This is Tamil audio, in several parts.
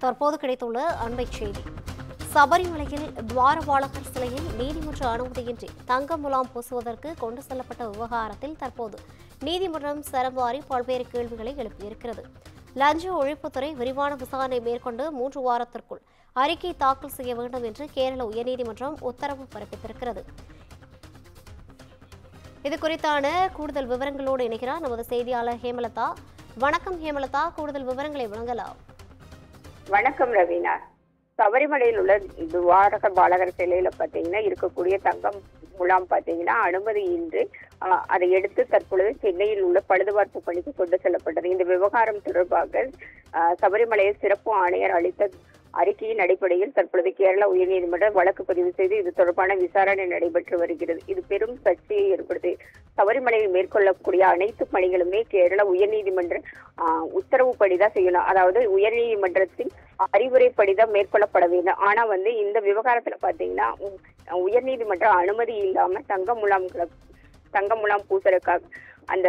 தற்போது கிடைத்துள்ள அண்மை செய்தி. சபரிமலையில் துவாரபாலகர் சிலையில் நீதிமன்ற அனுமதியின்றி தங்க முலாம் பூசுவதற்கு கொண்டு செல்லப்பட்ட விவகாரத்தில் தற்போது நீதிமன்றம் சரமாரி பல்வேறு கேள்விகளை எழுப்பியிருக்கிறது. லஞ்ச ஒழிப்புத்துறை விரிவான விசாரணை மேற்கொண்டு 3 வாரத்திற்குள் அறிக்கை தாக்கல் செய்ய வேண்டும் என்று கேரள உயர்நீதிமன்றம் உத்தரவு பிறப்பித்திருக்கிறது. இது குறித்தான கூடுதல் விவரங்களோடு இணைகிறார் நமது செய்தியாளர் ஹேமலதா. வணக்கம் ஹேமலதா, கூடுதல் விவரங்களை வழங்கலாம். வணக்கம் ரவீனா. சபரிமலையில் உள்ள துவாரக பாலகர் சிலையில பாத்தீங்கன்னா இருக்கக்கூடிய தங்கம் முலாம் பாத்தீங்கன்னா அனுமதியின்றி அதை எடுத்து தற்பொழுது சென்னையில் உள்ள பழுதுபார்ப்பு பணிக்கு கொண்டு செல்லப்பட்டது. இந்த விவகாரம் தொடர்பாக சபரிமலையில் சிறப்பு ஆணையர் அளித்த அறிக்கையின் அடிப்படையில் தற்பொழுது கேரள உயர்நீதிமன்றம் வழக்கு பதிவு செய்து இது தொடர்பான விசாரணை நடைபெற்று வருகிறது. இது பெரும் சர்ச்சையை ஏற்படுத்தி சபரிமலையில் மேற்கொள்ளக்கூடிய அனைத்து பணிகளுமே கேரள உயர்நீதிமன்ற உத்தரவுப்படிதான் செய்யணும். அதாவது உயர்நீதிமன்றத்தின் அறிவுரைப்படிதான் மேற்கொள்ளப்பட வேண்டும். ஆனா இந்த விவகாரத்துல பாத்தீங்கன்னா உயர்நீதிமன்ற அனுமதி இல்லாம தங்க முலாம் பூசலுக்காக அந்த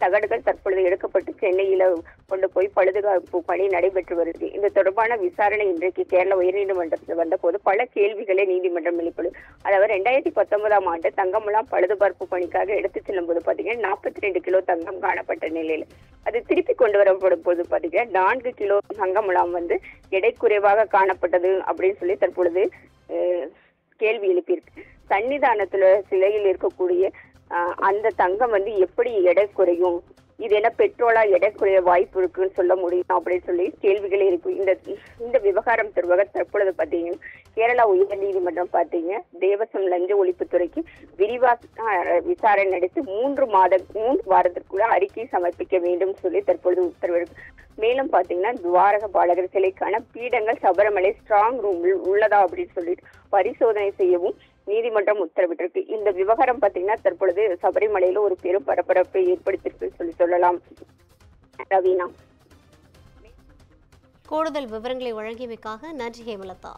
தகடுகள் தற்பொழுது எடுக்கப்பட்டு சென்னையில கொண்டு போய் பழுதுகாப்பு பணி நடைபெற்று வருது. இந்த தொடர்பான விசாரணை இன்றைக்கு கேரள உயர்நீதிமன்றத்தில் வந்தபோது பல கேள்விகளை நீதிமன்றம் எழுப்பியது. அதாவது 2019ஆம் ஆண்டு தங்க முலாம் பழுதுபார்ப்பு பணிக்காக எடுத்து செல்லும் போது பாத்தீங்கன்னா 42 கிலோ தங்கம் காணப்பட்ட நிலையில அது திருப்பி கொண்டு வரப்படும் போது பாத்தீங்கன்னா 4 கிலோ தங்க முலாம் எடை குறைவாக காணப்பட்டது அப்படின்னு சொல்லி தற்பொழுது கேள்வி எழுப்பியிருக்கு. சன்னிதானத்துல சிலையில் இருக்கக்கூடிய அந்த தங்கம் எப்படி எடை குறையும், இது என்ன பெட்ரோலா எடை குறைய வாய்ப்பு இருக்குன்னு சொல்ல முடியும் அப்படின்னு சொல்லி கேள்விகள் இருக்கு. இந்த விவகாரம் தொடர்பாக தற்பொழுது பாத்தீங்கன்னா கேரளா உயர் நீதிமன்றம் பாத்தீங்க தேவசம் லஞ்ச ஒழிப்புத்துறைக்கு விரிவாக விசாரணை நடத்தி 3 வாரத்திற்குள்ள அறிக்கை சமர்ப்பிக்க வேண்டும் சொல்லி தற்பொழுது உத்தரவு. மேலும் பாத்தீங்கன்னா துவாரக பாலகர் சிலைக்கான பீடங்கள் சபரிமலை ஸ்ட்ராங் ரூமில் உள்ளதா அப்படின்னு சொல்லிட்டு பரிசோதனை செய்யவும் நீதிமன்றம் உத்தரவிட்டிருக்கு. இந்த விவகாரம் பாத்தீங்கன்னா தற்பொழுது சபரிமலையில ஒரு பெரும் பரபரப்பை ஏற்படுத்தியிருக்கு சொல்லலாம். ரவீனா, கூடுதல் விவரங்களை வழங்கியமைக்காக நன்றி ஹேமலதா.